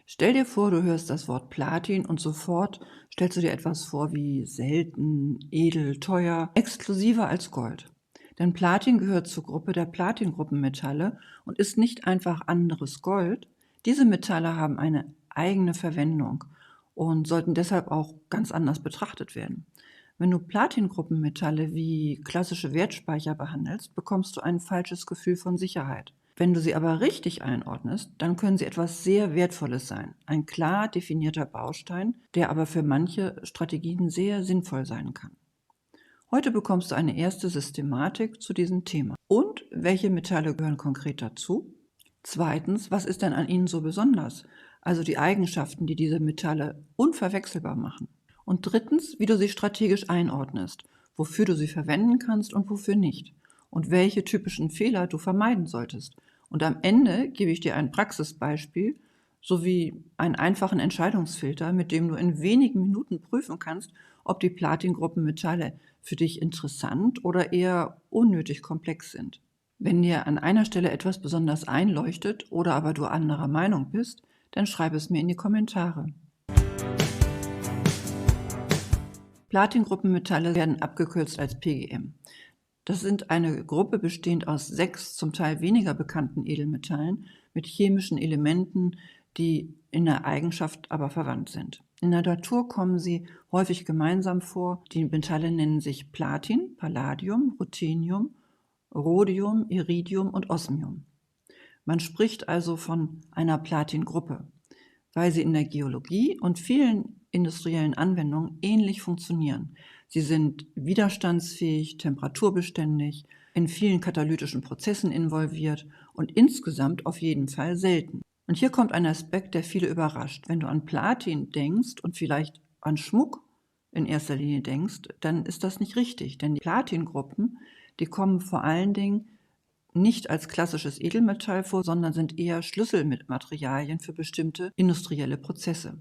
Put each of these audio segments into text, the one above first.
Stell dir vor, du hörst das Wort Platin und sofort stellst du dir etwas vor wie selten, edel, teuer, exklusiver als Gold. Denn Platin gehört zur Gruppe der Platingruppenmetalle und ist nicht einfach anderes Gold. Diese Metalle haben eine eigene Verwendung und sollten deshalb auch ganz anders betrachtet werden. Wenn du Platingruppenmetalle wie klassische Wertspeicher behandelst, bekommst du ein falsches Gefühl von Sicherheit. Wenn du sie aber richtig einordnest, dann können sie etwas sehr Wertvolles sein. Ein klar definierter Baustein, der aber für manche Strategien sehr sinnvoll sein kann. Heute bekommst du eine erste Systematik zu diesem Thema. Und welche Metalle gehören konkret dazu? Zweitens, was ist denn an ihnen so besonders? Also die Eigenschaften, die diese Metalle unverwechselbar machen. Und drittens, wie du sie strategisch einordnest, wofür du sie verwenden kannst und wofür nicht. Und welche typischen Fehler du vermeiden solltest. Und am Ende gebe ich dir ein Praxisbeispiel sowie einen einfachen Entscheidungsfilter, mit dem du in wenigen Minuten prüfen kannst, ob die Platingruppenmetalle für dich interessant oder eher unnötig komplex sind. Wenn dir an einer Stelle etwas besonders einleuchtet oder aber du anderer Meinung bist, dann schreib es mir in die Kommentare. Platingruppenmetalle werden abgekürzt als PGM. Das sind eine Gruppe bestehend aus 6 zum Teil weniger bekannten Edelmetallen mit chemischen Elementen, die in der Eigenschaft aber verwandt sind. In der Natur kommen sie häufig gemeinsam vor. Die Metalle nennen sich Platin, Palladium, Ruthenium, Rhodium, Iridium und Osmium. Man spricht also von einer Platingruppe, weil sie in der Geologie und vielen industriellen Anwendungen ähnlich funktionieren. Sie sind widerstandsfähig, temperaturbeständig, in vielen katalytischen Prozessen involviert und insgesamt auf jeden Fall selten. Und hier kommt ein Aspekt, der viele überrascht. Wenn du an Platin denkst und vielleicht an Schmuck in erster Linie denkst, dann ist das nicht richtig, denn die Platingruppen, die kommen vor allen Dingen nicht als klassisches Edelmetall vor, sondern sind eher Schlüsselmaterialien für bestimmte industrielle Prozesse.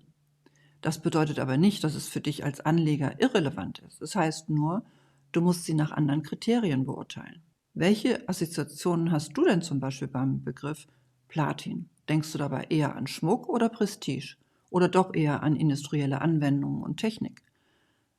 Das bedeutet aber nicht, dass es für dich als Anleger irrelevant ist. Es heißt nur, du musst sie nach anderen Kriterien beurteilen. Welche Assoziationen hast du denn zum Beispiel beim Begriff Platin? Denkst du dabei eher an Schmuck oder Prestige? Oder doch eher an industrielle Anwendungen und Technik?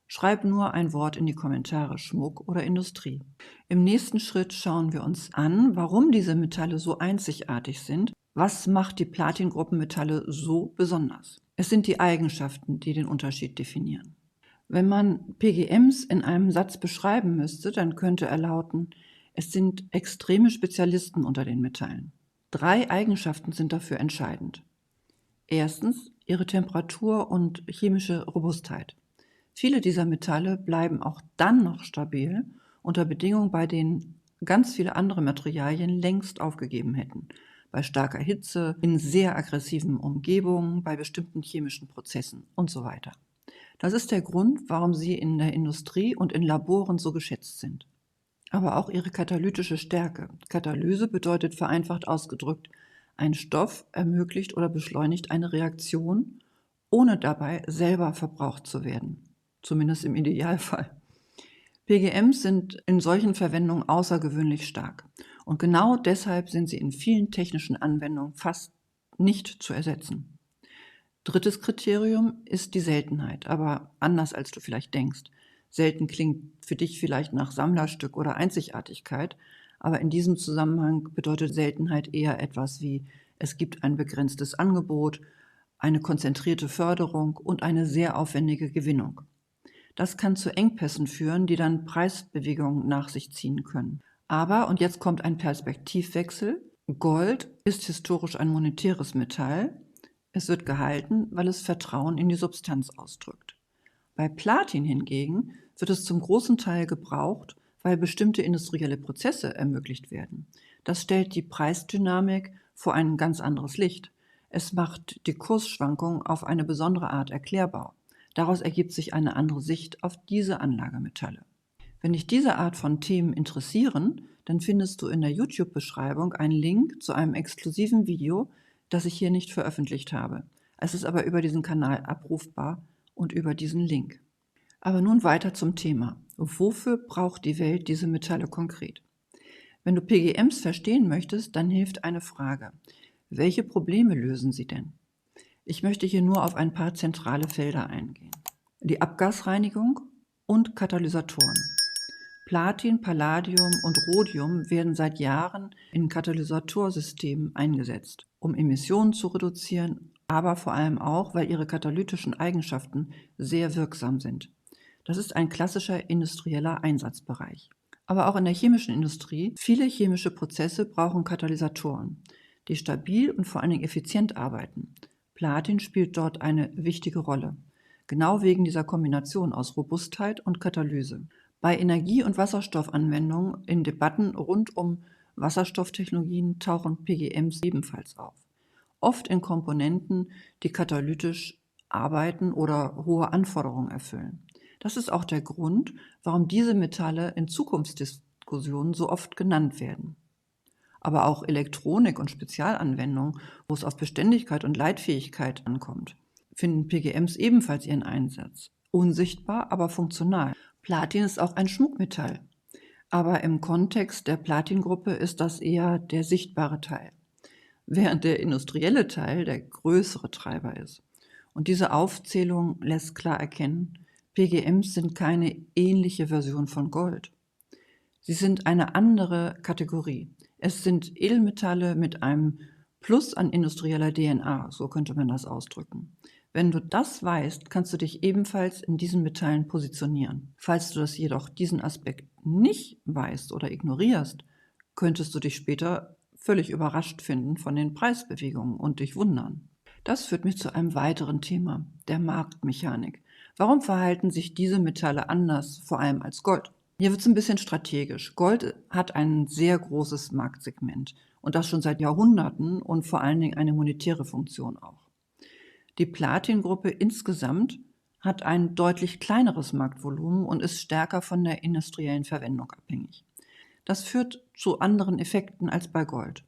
Schreib nur ein Wort in die Kommentare, Schmuck oder Industrie. Im nächsten Schritt schauen wir uns an, warum diese Metalle so einzigartig sind. Was macht die Platingruppenmetalle so besonders? Es sind die Eigenschaften, die den Unterschied definieren. Wenn man PGMs in einem Satz beschreiben müsste, dann könnte er lauten, es sind extreme Spezialisten unter den Metallen. 3 Eigenschaften sind dafür entscheidend. Erstens ihre Temperatur und chemische Robustheit. Viele dieser Metalle bleiben auch dann noch stabil unter Bedingungen, bei denen ganz viele andere Materialien längst aufgegeben hätten. Bei starker Hitze, in sehr aggressiven Umgebungen, bei bestimmten chemischen Prozessen und so weiter. Das ist der Grund, warum sie in der Industrie und in Laboren so geschätzt sind. Aber auch ihre katalytische Stärke. Katalyse bedeutet vereinfacht ausgedrückt, ein Stoff ermöglicht oder beschleunigt eine Reaktion, ohne dabei selber verbraucht zu werden. Zumindest im Idealfall. PGMs sind in solchen Verwendungen außergewöhnlich stark. Und genau deshalb sind sie in vielen technischen Anwendungen fast nicht zu ersetzen. Drittes Kriterium ist die Seltenheit, aber anders als du vielleicht denkst. Selten klingt für dich vielleicht nach Sammlerstück oder Einzigartigkeit, aber in diesem Zusammenhang bedeutet Seltenheit eher etwas wie, es gibt ein begrenztes Angebot, eine konzentrierte Förderung und eine sehr aufwendige Gewinnung. Das kann zu Engpässen führen, die dann Preisbewegungen nach sich ziehen können. Aber, und jetzt kommt ein Perspektivwechsel, Gold ist historisch ein monetäres Metall. Es wird gehalten, weil es Vertrauen in die Substanz ausdrückt. Bei Platin hingegen wird es zum großen Teil gebraucht, weil bestimmte industrielle Prozesse ermöglicht werden. Das stellt die Preisdynamik vor ein ganz anderes Licht. Es macht die Kursschwankungen auf eine besondere Art erklärbar. Daraus ergibt sich eine andere Sicht auf diese Anlagemetalle. Wenn dich diese Art von Themen interessieren, dann findest du in der YouTube-Beschreibung einen Link zu einem exklusiven Video, das ich hier nicht veröffentlicht habe. Es ist aber über diesen Kanal abrufbar und über diesen Link. Aber nun weiter zum Thema. Wofür braucht die Welt diese Metalle konkret? Wenn du PGMs verstehen möchtest, dann hilft eine Frage. Welche Probleme lösen sie denn? Ich möchte hier nur auf ein paar zentrale Felder eingehen. Die Abgasreinigung und Katalysatoren. Platin, Palladium und Rhodium werden seit Jahren in Katalysatorsystemen eingesetzt, um Emissionen zu reduzieren, aber vor allem auch, weil ihre katalytischen Eigenschaften sehr wirksam sind. Das ist ein klassischer industrieller Einsatzbereich. Aber auch in der chemischen Industrie, viele chemische Prozesse brauchen Katalysatoren, die stabil und vor allen Dingen effizient arbeiten. Platin spielt dort eine wichtige Rolle, genau wegen dieser Kombination aus Robustheit und Katalyse. Bei Energie- und Wasserstoffanwendungen in Debatten rund um Wasserstofftechnologien tauchen PGMs ebenfalls auf, oft in Komponenten, die katalytisch arbeiten oder hohe Anforderungen erfüllen. Das ist auch der Grund, warum diese Metalle in Zukunftsdiskussionen so oft genannt werden. Aber auch Elektronik und Spezialanwendungen, wo es auf Beständigkeit und Leitfähigkeit ankommt, finden PGMs ebenfalls ihren Einsatz. Unsichtbar, aber funktional. Platin ist auch ein Schmuckmetall, aber im Kontext der Platingruppe ist das eher der sichtbare Teil, während der industrielle Teil der größere Treiber ist. Und diese Aufzählung lässt klar erkennen, PGMs sind keine ähnliche Version von Gold. Sie sind eine andere Kategorie. Es sind Edelmetalle mit einem Plus an industrieller DNA, so könnte man das ausdrücken. Wenn du das weißt, kannst du dich ebenfalls in diesen Metallen positionieren. Falls du das jedoch diesen Aspekt nicht weißt oder ignorierst, könntest du dich später völlig überrascht finden von den Preisbewegungen und dich wundern. Das führt mich zu einem weiteren Thema, der Marktmechanik. Warum verhalten sich diese Metalle anders, vor allem als Gold? Hier wird es ein bisschen strategisch. Gold hat ein sehr großes Marktsegment und das schon seit Jahrhunderten und vor allen Dingen eine monetäre Funktion auch. Die Platin-Gruppe insgesamt hat ein deutlich kleineres Marktvolumen und ist stärker von der industriellen Verwendung abhängig. Das führt zu anderen Effekten als bei Gold.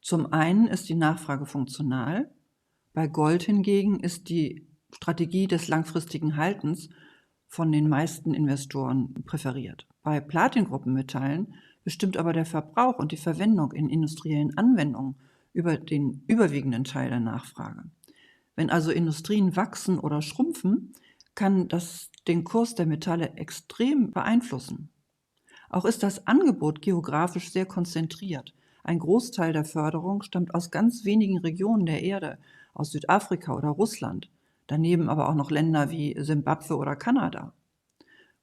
Zum einen ist die Nachfrage funktional, bei Gold hingegen ist die Strategie des langfristigen Haltens von den meisten Investoren präferiert. Bei Platingruppenmetallen bestimmt aber der Verbrauch und die Verwendung in industriellen Anwendungen über den überwiegenden Teil der Nachfrage. Wenn also Industrien wachsen oder schrumpfen, kann das den Kurs der Metalle extrem beeinflussen. Auch ist das Angebot geografisch sehr konzentriert. Ein Großteil der Förderung stammt aus ganz wenigen Regionen der Erde, aus Südafrika oder Russland, daneben aber auch noch Länder wie Simbabwe oder Kanada.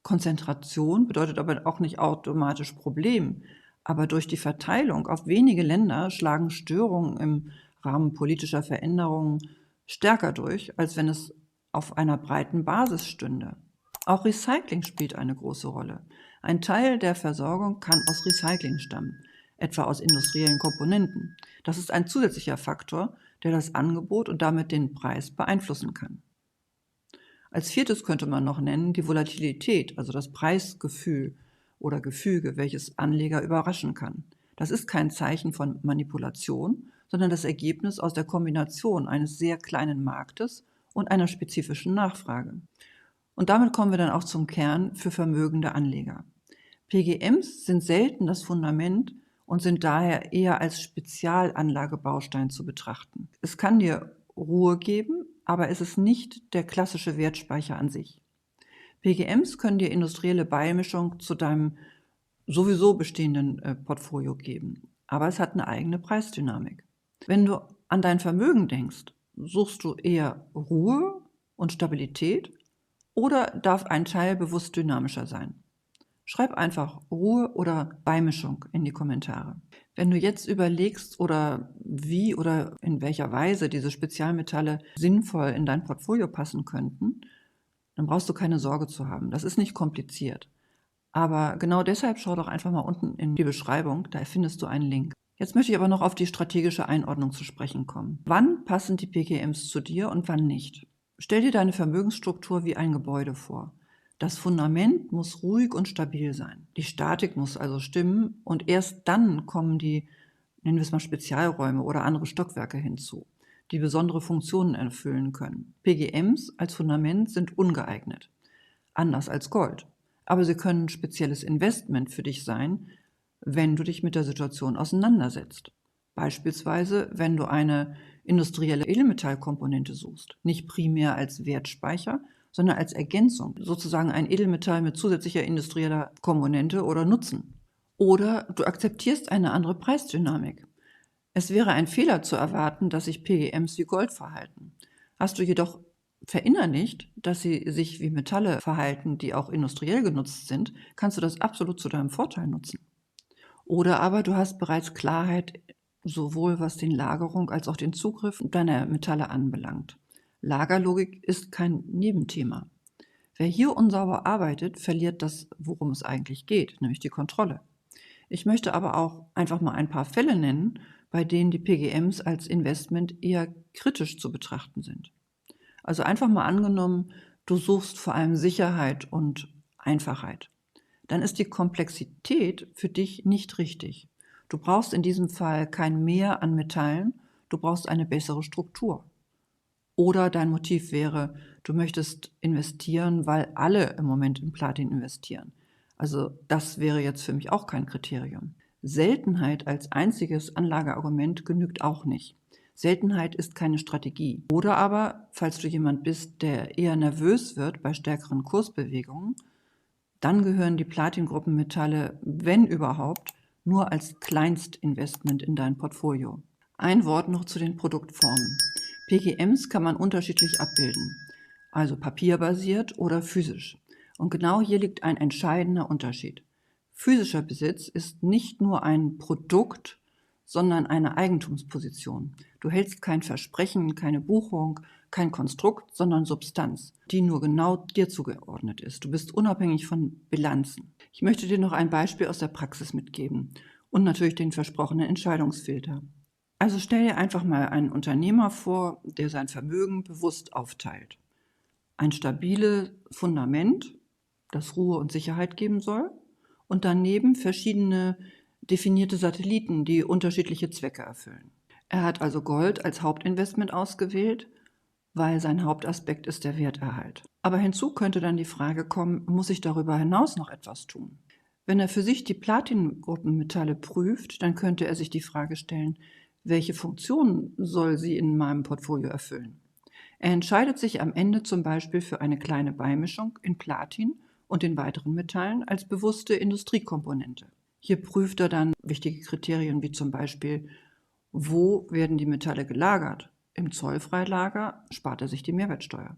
Konzentration bedeutet aber auch nicht automatisch Problem, aber durch die Verteilung auf wenige Länder schlagen Störungen im Rahmen politischer Veränderungen stärker durch, als wenn es auf einer breiten Basis stünde. Auch Recycling spielt eine große Rolle. Ein Teil der Versorgung kann aus Recycling stammen, etwa aus industriellen Komponenten. Das ist ein zusätzlicher Faktor, der das Angebot und damit den Preis beeinflussen kann. Als viertes könnte man noch nennen die Volatilität, also das Preisgefühl oder Gefüge, welches Anleger überraschen kann. Das ist kein Zeichen von Manipulation, sondern das Ergebnis aus der Kombination eines sehr kleinen Marktes und einer spezifischen Nachfrage. Und damit kommen wir dann auch zum Kern für vermögende Anleger. PGMs sind selten das Fundament und sind daher eher als Spezialanlagebaustein zu betrachten. Es kann dir Ruhe geben, aber es ist nicht der klassische Wertspeicher an sich. PGMs können dir industrielle Beimischung zu deinem sowieso bestehenden Portfolio geben, aber es hat eine eigene Preisdynamik. Wenn du an dein Vermögen denkst, suchst du eher Ruhe und Stabilität oder darf ein Teil bewusst dynamischer sein? Schreib einfach Ruhe oder Beimischung in die Kommentare. Wenn du jetzt überlegst oder wie oder in welcher Weise diese Spezialmetalle sinnvoll in dein Portfolio passen könnten, dann brauchst du keine Sorge zu haben. Das ist nicht kompliziert. Aber genau deshalb schau doch einfach mal unten in die Beschreibung, da findest du einen Link. Jetzt möchte ich aber noch auf die strategische Einordnung zu sprechen kommen. Wann passen die PGMs zu dir und wann nicht? Stell dir deine Vermögensstruktur wie ein Gebäude vor. Das Fundament muss ruhig und stabil sein. Die Statik muss also stimmen und erst dann kommen die, nennen wir es mal Spezialräume oder andere Stockwerke hinzu, die besondere Funktionen erfüllen können. PGMs als Fundament sind ungeeignet, anders als Gold. Aber sie können ein spezielles Investment für dich sein, wenn du dich mit der Situation auseinandersetzt. Beispielsweise, wenn du eine industrielle Edelmetallkomponente suchst, nicht primär als Wertspeicher, sondern als Ergänzung, sozusagen ein Edelmetall mit zusätzlicher industrieller Komponente oder Nutzen. Oder du akzeptierst eine andere Preisdynamik. Es wäre ein Fehler zu erwarten, dass sich PGMs wie Gold verhalten. Hast du jedoch verinnerlicht, dass sie sich wie Metalle verhalten, die auch industriell genutzt sind, kannst du das absolut zu deinem Vorteil nutzen. Oder aber du hast bereits Klarheit, sowohl was die Lagerung als auch den Zugriff deiner Metalle anbelangt. Lagerlogik ist kein Nebenthema. Wer hier unsauber arbeitet, verliert das, worum es eigentlich geht, nämlich die Kontrolle. Ich möchte aber auch einfach mal ein paar Fälle nennen, bei denen die PGMs als Investment eher kritisch zu betrachten sind. Also einfach mal angenommen, du suchst vor allem Sicherheit und Einfachheit. Dann ist die Komplexität für dich nicht richtig. Du brauchst in diesem Fall kein Mehr an Metallen, du brauchst eine bessere Struktur. Oder dein Motiv wäre, du möchtest investieren, weil alle im Moment in Platin investieren. Also das wäre jetzt für mich auch kein Kriterium. Seltenheit als einziges Anlageargument genügt auch nicht. Seltenheit ist keine Strategie. Oder aber, falls du jemand bist, der eher nervös wird bei stärkeren Kursbewegungen, dann gehören die Platingruppenmetalle, wenn überhaupt, nur als Kleinstinvestment in dein Portfolio. Ein Wort noch zu den Produktformen. PGMs kann man unterschiedlich abbilden, also papierbasiert oder physisch. Und genau hier liegt ein entscheidender Unterschied. Physischer Besitz ist nicht nur ein Produkt, sondern eine Eigentumsposition. Du hältst kein Versprechen, keine Buchung, kein Konstrukt, sondern Substanz, die nur genau dir zugeordnet ist. Du bist unabhängig von Bilanzen. Ich möchte dir noch ein Beispiel aus der Praxis mitgeben und natürlich den versprochenen Entscheidungsfilter. Also stell dir einfach mal einen Unternehmer vor, der sein Vermögen bewusst aufteilt. Ein stabiles Fundament, das Ruhe und Sicherheit geben soll, und daneben verschiedene definierte Satelliten, die unterschiedliche Zwecke erfüllen. Er hat also Gold als Hauptinvestment ausgewählt, weil sein Hauptaspekt ist der Werterhalt. Aber hinzu könnte dann die Frage kommen, muss ich darüber hinaus noch etwas tun? Wenn er für sich die Platingruppenmetalle prüft, dann könnte er sich die Frage stellen, welche Funktion soll sie in meinem Portfolio erfüllen? Er entscheidet sich am Ende zum Beispiel für eine kleine Beimischung in Platin und den weiteren Metallen als bewusste Industriekomponente. Hier prüft er dann wichtige Kriterien wie zum Beispiel, wo werden die Metalle gelagert? Im Zollfreilager spart er sich die Mehrwertsteuer.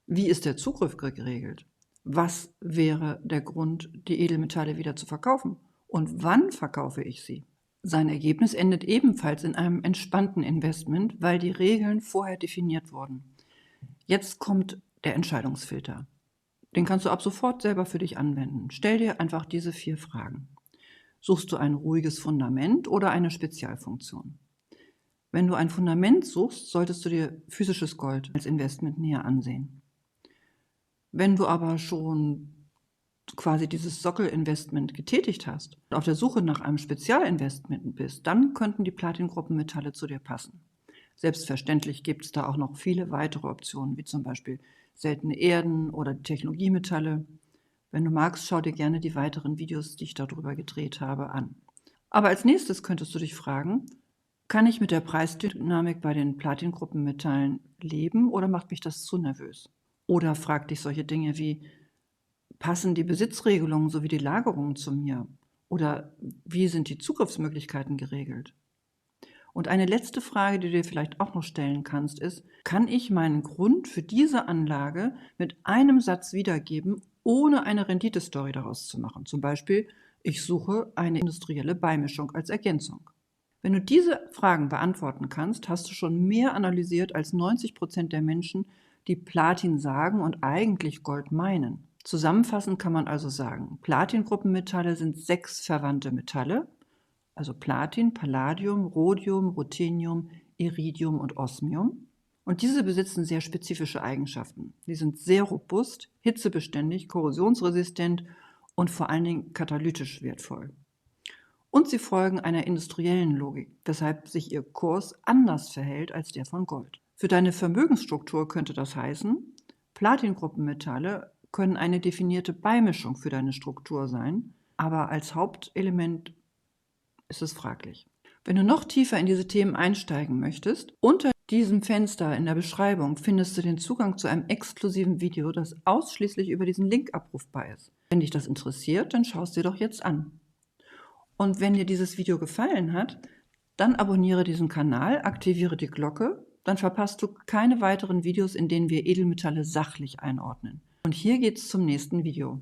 Wie ist der Zugriff geregelt? Was wäre der Grund, die Edelmetalle wieder zu verkaufen? Und wann verkaufe ich sie? Sein Ergebnis endet ebenfalls in einem entspannten Investment, weil die Regeln vorher definiert wurden. Jetzt kommt der Entscheidungsfilter. Den kannst du ab sofort selber für dich anwenden. Stell dir einfach diese 4 Fragen. Suchst du ein ruhiges Fundament oder eine Spezialfunktion? Wenn du ein Fundament suchst, solltest du dir physisches Gold als Investment näher ansehen. Wenn du aber schon quasi dieses Sockelinvestment getätigt hast und auf der Suche nach einem Spezialinvestment bist, dann könnten die Platingruppenmetalle zu dir passen. Selbstverständlich gibt es da auch noch viele weitere Optionen, wie zum Beispiel seltene Erden oder die Technologiemetalle. Wenn du magst, schau dir gerne die weiteren Videos, die ich darüber gedreht habe, an. Aber als nächstes könntest du dich fragen, kann ich mit der Preisdynamik bei den Platingruppenmetallen leben oder macht mich das zu nervös? Oder frag dich solche Dinge wie, passen die Besitzregelungen sowie die Lagerungen zu mir? Oder wie sind die Zugriffsmöglichkeiten geregelt? Und eine letzte Frage, die du dir vielleicht auch noch stellen kannst, ist, kann ich meinen Grund für diese Anlage mit einem Satz wiedergeben, ohne eine Renditestory daraus zu machen? Zum Beispiel, ich suche eine industrielle Beimischung als Ergänzung. Wenn du diese Fragen beantworten kannst, hast du schon mehr analysiert als 90% der Menschen, die Platin sagen und eigentlich Gold meinen. Zusammenfassend kann man also sagen, Platingruppenmetalle sind 6 verwandte Metalle, also Platin, Palladium, Rhodium, Ruthenium, Iridium und Osmium. Und diese besitzen sehr spezifische Eigenschaften. Sie sind sehr robust, hitzebeständig, korrosionsresistent und vor allen Dingen katalytisch wertvoll. Und sie folgen einer industriellen Logik, weshalb sich ihr Kurs anders verhält als der von Gold. Für deine Vermögensstruktur könnte das heißen, Platingruppenmetalle können eine definierte Beimischung für deine Struktur sein, aber als Hauptelement ist es fraglich. Wenn du noch tiefer in diese Themen einsteigen möchtest, unter diesem Fenster in der Beschreibung findest du den Zugang zu einem exklusiven Video, das ausschließlich über diesen Link abrufbar ist. Wenn dich das interessiert, dann schau es dir doch jetzt an. Und wenn dir dieses Video gefallen hat, dann abonniere diesen Kanal, aktiviere die Glocke, dann verpasst du keine weiteren Videos, in denen wir Edelmetalle sachlich einordnen. Und hier geht's zum nächsten Video.